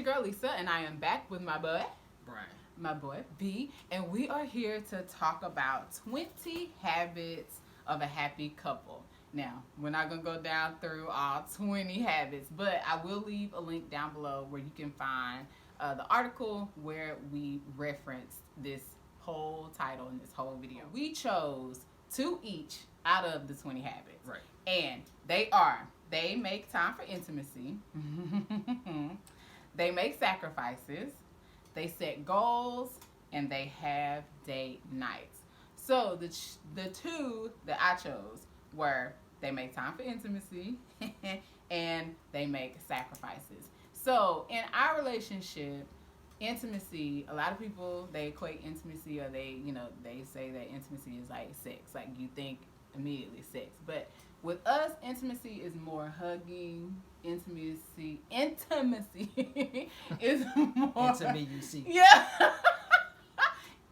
your girl Lisa, and I am back with Bryan. My boy B, and we are here to talk about 20 habits of a happy couple. Now, we're not gonna go down through all 20 habits, but I will leave a link down below where you can find the article where we referenced this whole title in this whole video. We chose two each out of the 20 habits, Right. and they make time for intimacy. They make sacrifices, they set goals, and they have date nights. So the two that I chose were they make time for intimacy and they make sacrifices. So in our relationship, intimacy, a lot of people they equate intimacy, or they say that intimacy is like sex, like you think immediately sex. But with us, intimacy is more hugging. Intimacy is more Into me, you see. yeah.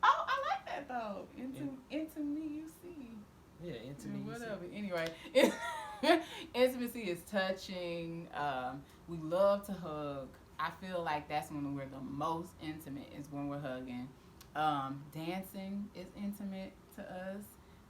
Oh, I like that though. Into me, you see. Yeah, into me, you Whatever. see. Anyway, intimacy is touching. We love to hug. I feel like that's when we're the most intimate, is when we're hugging. Dancing is intimate to us.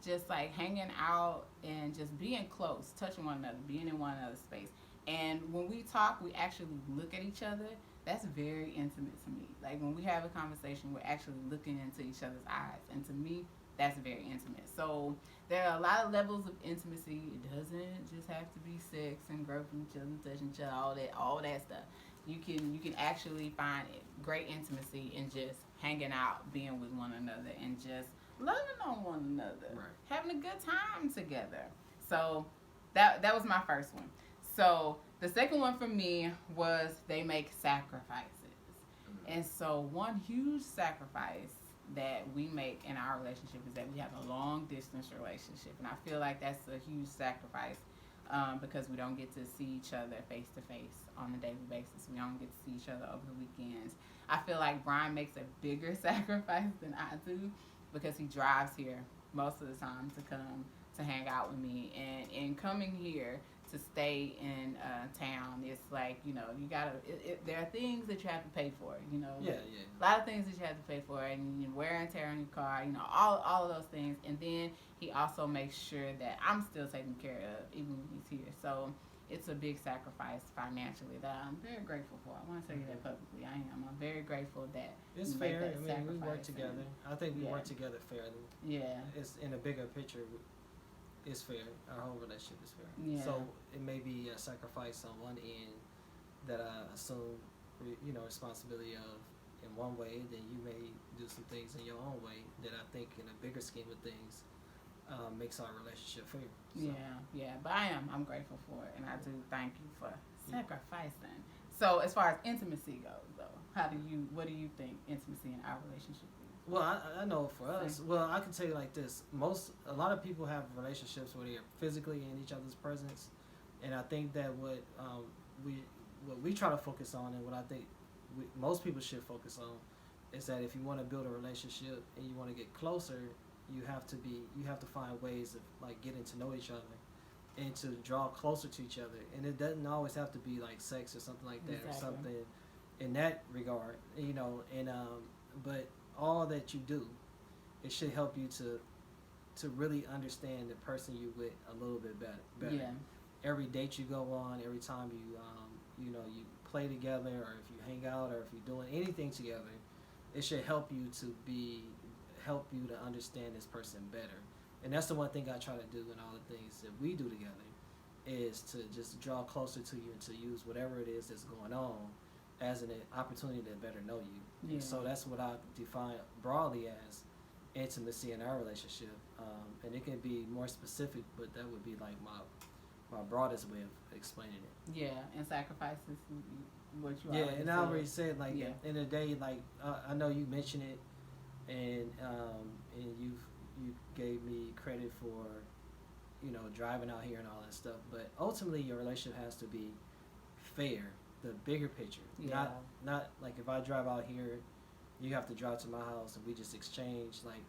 Just like hanging out and just being close, touching one another, being in one another's space. And when we talk, we actually look at each other. That's very intimate to me. Like when we have a conversation, we're actually looking into each other's eyes. And to me, that's very intimate. So there are a lot of levels of intimacy. It doesn't just have to be sex and groping each other, touching each other, all that stuff. You can actually find great intimacy in just hanging out, being with one another, and just loving on one another, Right. having a good time together. So that was my first one. So the second one for me was they make sacrifices. And so one huge sacrifice that we make in our relationship is that we have a long distance relationship. And I feel like that's a huge sacrifice because we don't get to see each other face to face on a daily basis. We don't get to see each other over the weekends. I feel like Bryan makes a bigger sacrifice than I do because he drives here most of the time to come to hang out with me. And in coming here to stay in town, it's like, you gotta, there are things that you have to pay for, Yeah. a lot of things that you have to pay for, and wear and tear on your car, all of those things. And then he also makes sure that I'm still taken care of even when he's here. So it's a big sacrifice financially that I'm very grateful for. I want to say that publicly. I am. I'm very grateful that It's we make fair. that We work sacrifice. together. I think we Yeah. work together fairly. Yeah. It's in a bigger picture. It's fair. Our whole relationship is fair. Yeah. So it may be a sacrifice on one end that I assume, responsibility of in one way. Then you may do some things in your own way that I think, in a bigger scheme of things, makes our relationship fair. So. Yeah. But I'm grateful for it, and I do thank you for sacrificing. So as far as intimacy goes, though, what do you think intimacy in our relationship is? Well, I know for us, I can tell you like this. A lot of people have relationships where they're physically in each other's presence, and I think that what we try to focus on, and what I think most people should focus on, is that if you want to build a relationship and you want to get closer, you have to find ways of like getting to know each other and to draw closer to each other. And it doesn't always have to be like sex or something like that, Exactly. or something in that regard, and but all that you do, it should help you to really understand the person you with a little bit better. Yeah. Every date you go on, every time you play together, or if you hang out, or if you're doing anything together, it should help you to understand this person better. And that's the one thing I try to do in all the things that we do together, is to just draw closer to you and to use whatever it is that's going on as an opportunity to better know you. Yeah. So that's what I define broadly as intimacy in our relationship, and it can be more specific, but that would be like my broadest way of explaining it. Yeah, and sacrifices what you Yeah, already and said. I already said, like, Yeah. in the day, like, I know you mentioned it, and you gave me credit for driving out here and all that stuff, but ultimately your relationship has to be fair, the bigger picture. Yeah. Not like if I drive out here, you have to drive to my house and we just exchange. Like,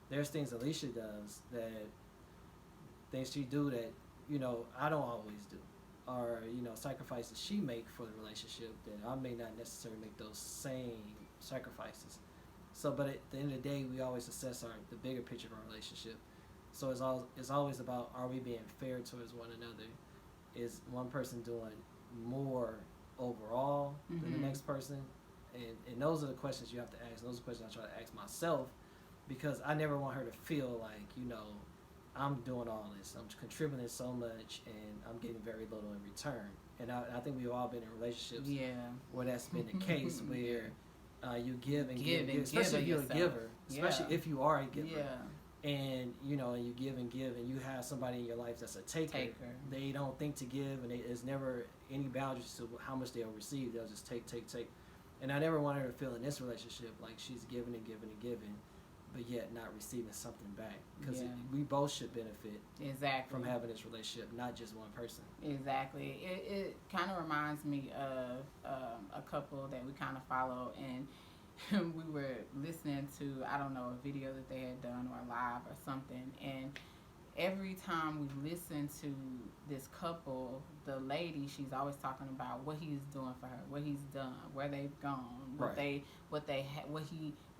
there's things Alicia does, that things she do that I don't always do. or sacrifices she make for the relationship, then I may not necessarily make those same sacrifices. So, but at the end of the day, we always assess the bigger picture of our relationship. So it's always about, are we being fair towards one another? Is one person doing more overall than the next person? And those are the questions you have to ask. Those are the questions I try to ask myself, because I never want her to feel like, I'm doing all this, I'm contributing so much, and I'm getting very little in return. And I think we've all been in relationships where that's been the case, where you give and give, especially if you're a giver, especially if you are a giver. And you give and give, and you have somebody in your life that's a taker. They don't think to give, and there's never any boundaries to how much they'll receive. They'll just take. And I never want her to feel in this relationship like she's giving and giving and giving, but yet not receiving something back. Because we both should benefit from having this relationship, not just one person. Exactly. It kind of reminds me of a couple that we kind of follow, and we were listening to, I don't know, a video that they had done or live or something, and every time we listen to this couple, the lady, she's always talking about what he's doing for her, what he's done, where they've gone, what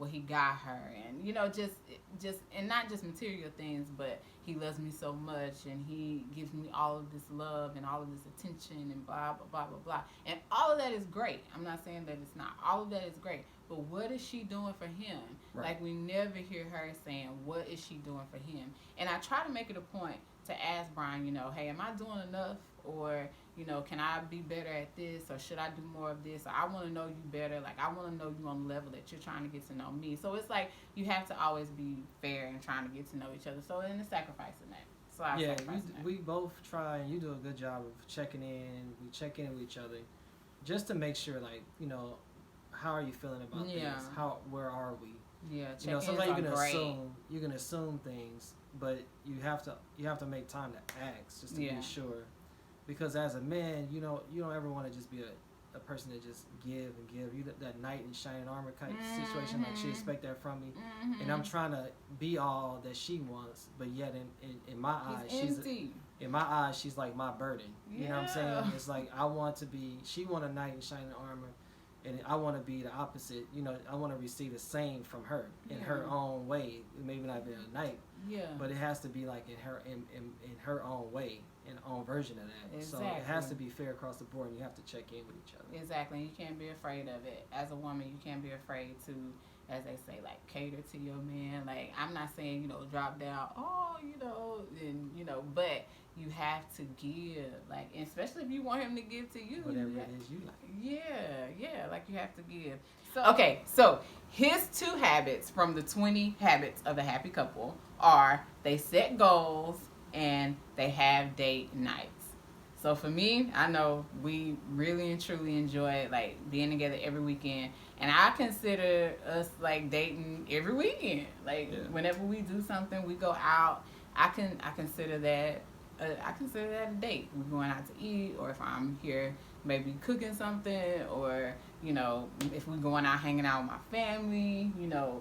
he got her, and just and not just material things, but he loves me so much, and he gives me all of this love and all of this attention and blah blah blah blah blah, and all of that is great. I'm not saying that it's not. All of that is great, but what is she doing for him? Like, we never hear her saying, what is she doing for him? And I try to make it a point to ask Bryan, hey, am I doing enough? Or, can I be better at this? Or should I do more of this? Or I want to know you better. Like, I want to know you on the level that you're trying to get to know me. So it's like, you have to always be fair and trying to get to know each other. So, in the sacrificing that. So we both try, and you do a good job of checking in. We check in with each other just to make sure, like, how are you feeling about things? Where are we? Yeah, sometimes you can assume things, but you have to make time to ask just to be sure. Because as a man, you don't ever want to just be a person that just give and give. You that knight in shining armor kind of situation, like she expect that from me, and I'm trying to be all that she wants, but yet in my eyes, she's like my burden. You know what I'm saying? It's like she want a knight in shining armor, and I want to be the opposite. I want to receive the same from her in her own way. Maybe not be a knight, but it has to be like in her own way, an own version of that. Exactly. So it has to be fair across the board, and you have to check in with each other. Exactly. You can't be afraid of it. As a woman, you can't be afraid to, as they say, like, cater to your man. Like, I'm not saying, drop down, and, but you have to give, like, especially if you want him to give to you. Whatever it is you like. Yeah, like, you have to give. So his 2 habits from the 20 habits of a happy couple are they set goals and they have date nights. So for me, I know we really and truly enjoy, like, being together every weekend, and I consider us like dating every weekend. Like, whenever we do something, we go out. I consider that a date. We're going out to eat, or if I'm here maybe cooking something, or if we're going out hanging out with my family,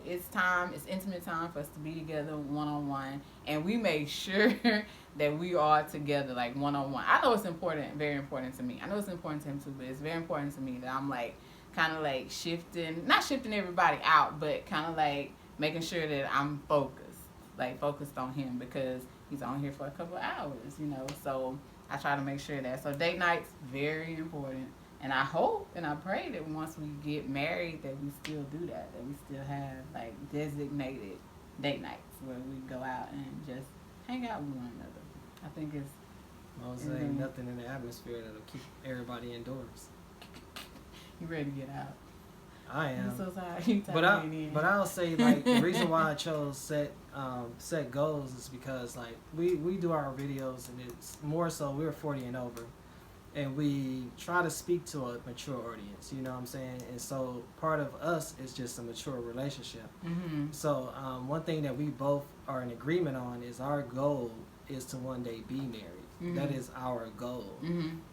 it's intimate time for us to be together one-on-one, and we make sure that we are together, like, one-on-one. I know it's important, very important to me. I know it's important to him too, but it's very important to me that I'm, like, kind of, like, not shifting everybody out, but kind of, like, making sure that I'm focused on him, because he's on here for a couple of hours, so I try to make sure that. So date nights, very important. And I hope and I pray that once we get married that we still do that we still have, like, designated date nights where we go out and just hang out with one another. I think it's... ain't nothing in the atmosphere that'll keep everybody indoors. You ready to get out? I am. I'm so sorry. But I'll say, like, the reason why I chose set goals is because, like, we do our videos, and it's more so we're 40 and over, and we try to speak to a mature audience, you know what I'm saying? And so part of us is just a mature relationship. So one thing that we both are in agreement on is our goal is to one day be married. That is our goal.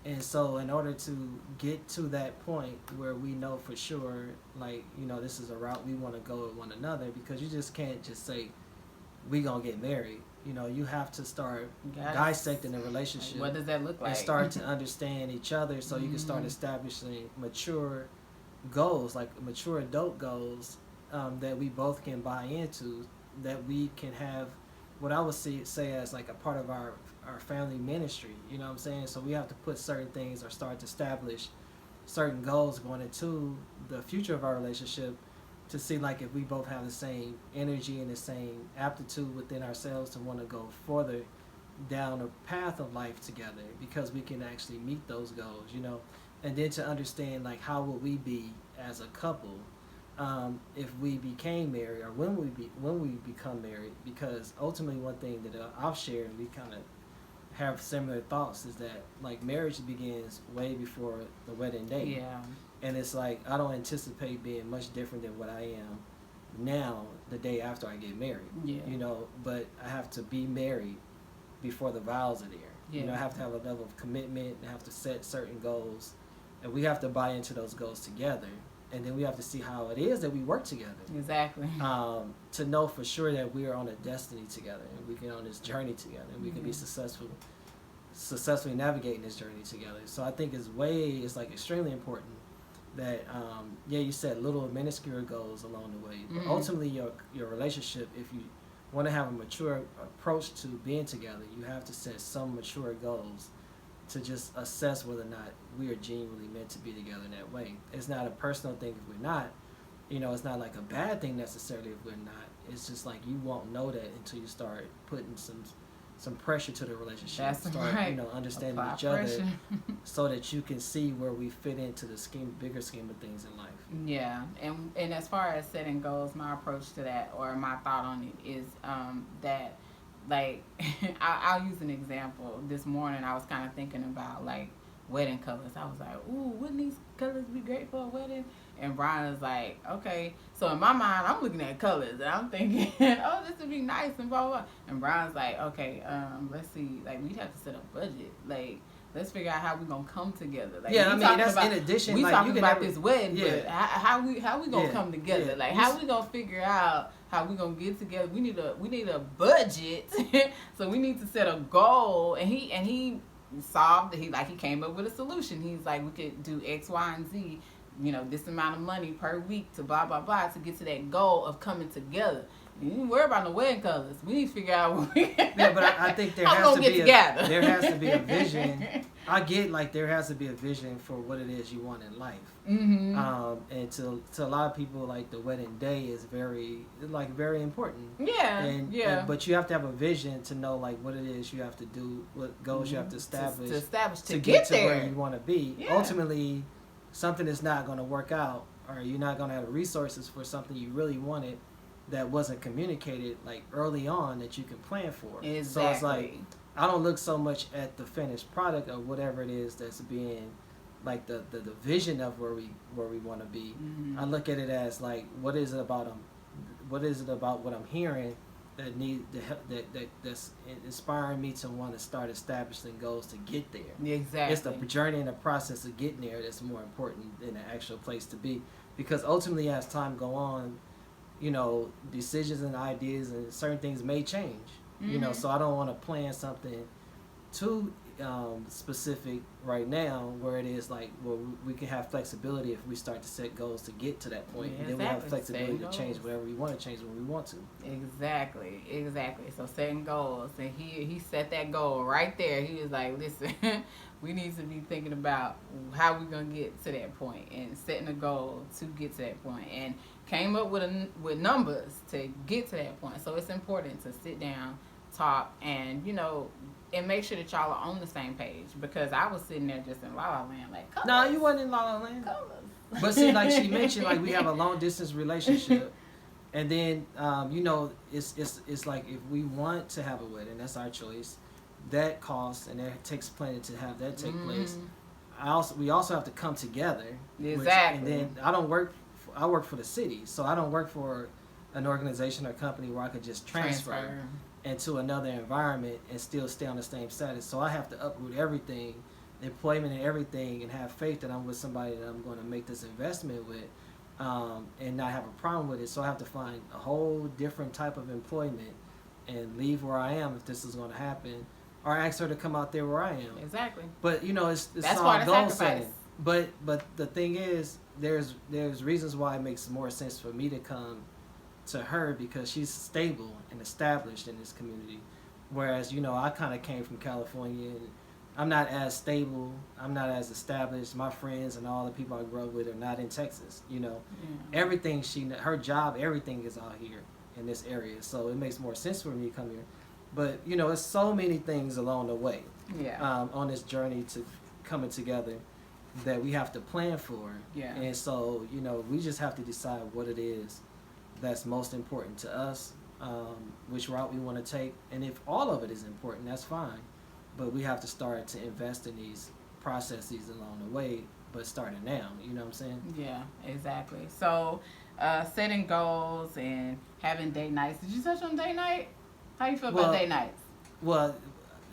And so in order to get to that point where we know for sure, like, this is a route we want to go with one another, because you just can't just say we gonna get married You have to start Yes. dissecting the Like, relationship what does that look like? and start to understand each other, so you can start establishing mature goals, like mature adult goals, that we both can buy into, that we can have what I would say as like a part of our family ministry. You know what I'm saying? So we have to put certain things or start to establish certain goals going into the future of our relationship, to see like if we both have the same energy and the same aptitude within ourselves to want to go further down a path of life together, because we can actually meet those goals. And then to understand like how would we be as a couple, if we became married, or when we become married, because ultimately one thing that I've shared, and we kind of have similar thoughts, is that like marriage begins way before the wedding day. Yeah. And it's like I don't anticipate being much different than what I am now the day after I get married. Yeah. But I have to be married before the vows are there. Yeah. I have to have a level of commitment, and have to set certain goals, and we have to buy into those goals together. And then we have to see how it is that we work together. Exactly. To know for sure that we are on a destiny together, and we can on this journey together, and we can be successfully navigating this journey together. So I think it's like extremely important that you set little minuscule goals along the way, but ultimately your relationship, if you want to have a mature approach to being together, you have to set some mature goals to just assess whether or not we are genuinely meant to be together in that way. It's not a personal thing if we're not. It's not like a bad thing necessarily if we're not. It's just like you won't know that until you start putting some pressure to the relationship. That's start, right. Understanding Apply each other pressure. so that you can see where we fit into the bigger scheme of things in life. Yeah, and as far as setting goals, my approach to that, or my thought on it, is that, like, I'll use an example. This morning I was kind of thinking about like wedding colors. I was like, ooh, wouldn't these colors be great for a wedding? And Brian was like, okay. So in my mind, I'm looking at colors and I'm thinking, oh, this would be nice and blah, blah, blah. And Brian's like, okay, let's see. Like, we'd have to set a budget. Like, let's figure out how we're going to come together. Like, Yeah, I mean, that's in addition. We like, talking about this wedding, yeah. but how we going to come together? Yeah. Like, how we going to figure out how we going to get together? We need a budget. So we need to set a goal. And he solved it. He came up with a solution. He's like, we could do X, Y, and Z. This amount of money per week to blah, blah, blah, to get to that goal of coming together. You don't worry about the wedding colors. We need to figure out what we Yeah, but I think there has to be there has to be a vision. I get like there has to be a vision for what it is you want in life. Mm-hmm. And to a lot of people, like the wedding day is very important. Yeah. And but you have to have a vision to know like what it is you have to do, what goals you have to establish to get to there. where you want to be. Yeah. Ultimately, something is not going to work out, or you're not going to have the resources for something you really wanted that wasn't communicated like early on that you can plan for. Exactly. So it's like I don't look so much at the finished product or whatever it is that's being like the vision of where we want to be. Mm-hmm. I look at it as like what is it about what I'm hearing that's inspiring me to want to start establishing goals to get there. Exactly. It's the journey and the process of getting there that's more important than the actual place to be, because ultimately as time go on, decisions and ideas and certain things may change. So I don't want to plan something too specific right now, where it is like, well, we can have flexibility if we start to set goals to get to that point. Yeah, and then we have flexibility to goals. change whatever we want to change when we want to. Exactly. So setting goals, and he set that goal right there. He was like, listen, we need to be thinking about how we're gonna get to that point, and setting a goal to get to that point, and came up with numbers to get to that point. So it's important to sit down, talk, and and make sure that y'all are on the same page, because I was sitting there just in La La Land like, colors. No, you wasn't in La La Land. Colors. But see, like she mentioned, like we have a long distance relationship, and then it's like if we want to have a wedding, that's our choice. That costs, and that takes planning to have that take place. We also have to come together. Exactly. And then I work for the city, so I don't work for an organization or company where I could just transfer into another environment and still stay on the same status. So I have to uproot everything, employment and everything, and have faith that I'm with somebody that I'm going to make this investment with, and not have a problem with it. So I have to find a whole different type of employment and leave where I am if this is going to happen, or ask her to come out there where I am. Exactly. But it's That's all part of goal sacrifice. setting. But the thing is, there's reasons why it makes more sense for me to come to her because she's stable and established in this community, whereas I kind of came from California and I'm not as stable, I'm not as established. My friends and all the people I grew up with are not in Texas. Everything her job, everything is out here in this area, so it makes more sense for me to come here. But it's so many things along the way, on this journey to coming together that we have to plan for. Yeah. And so we just have to decide what it is that's most important to us, which route we want to take, and if all of it is important, that's fine. But we have to start to invest in these processes along the way, but starting now. You know what I'm saying? Yeah, exactly. So, setting goals and having date nights. Did you touch on date night? How you feel about date nights? Well,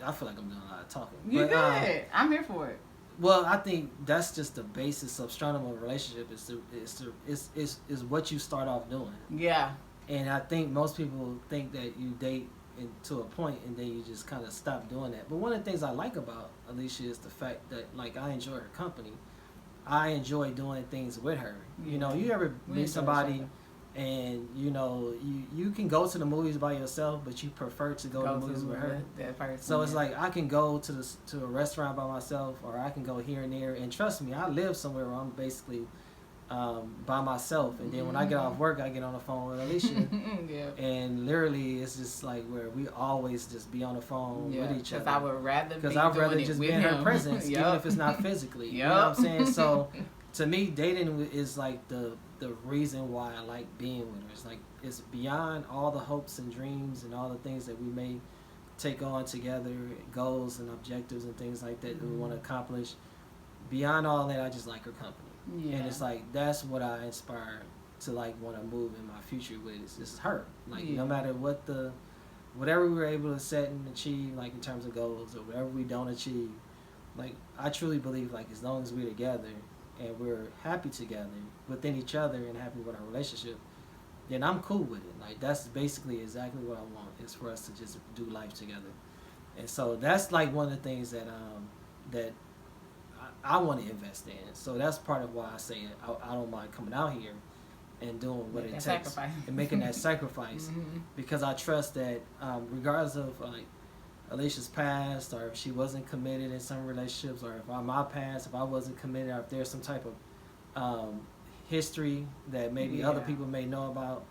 I feel like I'm doing a lot of talking. You good. I'm here for it. Well, I think that's just the basis of starting a relationship is what you start off doing. Yeah. And I think most people think that you date to a point and then you just kind of stop doing that. But one of the things I like about Alicia is the fact that I enjoy her company. I enjoy doing things with her. You ever meet somebody and you can go to the movies by yourself, but you prefer to go to the movies with her. So it's like I can go to a restaurant by myself, or I can go here and there. And trust me, I live somewhere where I'm basically by myself, and then when I get off work, I get on the phone with Alicia, and literally it's just like where we always just be on the phone with each other. Because I would rather just be in her presence, even if it's not physically. You know what I'm saying? So to me, dating is like the reason why I like being with her. It's like it's beyond all the hopes and dreams and all the things that we may take on together, goals and objectives and things like that we want to accomplish. Beyond all that, I just like her company. Yeah. And it's like that's what I inspire to want to move in my future with is her. No matter whatever we're able to set and achieve in terms of goals, or whatever we don't achieve, I truly believe as long as we're together and we're happy together within each other and happy with our relationship, then I'm cool with it. That's basically exactly what I want, is for us to just do life together. And so that's one of the things that I want to invest in. So that's part of why I say I don't mind coming out here and doing what it takes and making that sacrifice, because I trust that regardless of Alicia's past, or if she wasn't committed in some relationships, or if my past, if I wasn't committed, or if there's some type of history that maybe other people may know about,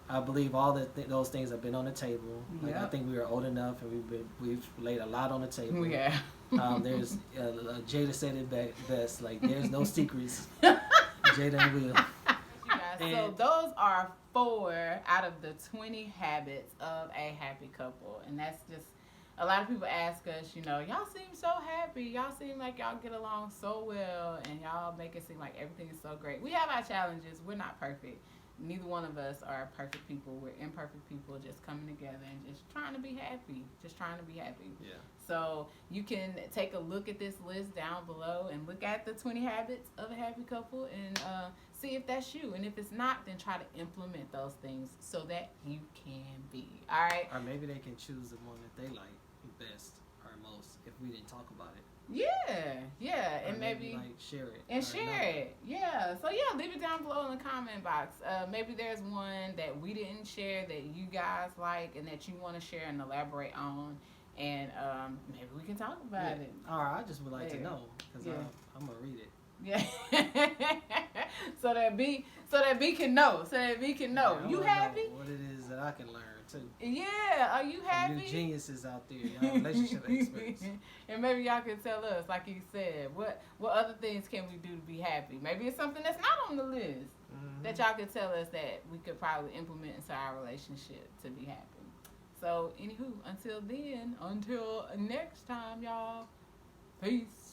I believe all those things have been on the table. I think we are old enough, and we've laid a lot on the table. Yeah. There's Jada said it best. There's no secrets. Jada and Will. So those are 4 out of the 20 habits of a happy couple, and that's just. A lot of people ask us, y'all seem so happy. Y'all seem like y'all get along so well, and y'all make it seem like everything is so great. We have our challenges. We're not perfect. Neither one of us are perfect people. We're imperfect people just coming together and just trying to be happy. Yeah. So you can take a look at this list down below and look at the 20 habits of a happy couple and see if that's you. And if it's not, then try to implement those things so that you can be. All right? Or maybe they can choose the one that they like best or most if we didn't talk about it. Yeah, and maybe share it. And share it. Yeah. So leave it down below in the comment box. Maybe there's one that we didn't share that you guys like and that you want to share and elaborate on, and maybe we can talk about it. All right, I just would like to know, because I'm gonna read it. Yeah. so that B can know. You happy? Know what it is that I can learn too. Yeah, are you happy? You geniuses out there, y'all relationship experts. And maybe y'all can tell us, like you said, what other things can we do to be happy? Maybe it's something that's not on the list that y'all could tell us that we could probably implement into our relationship to be happy. So, anywho, until next time, y'all. Peace.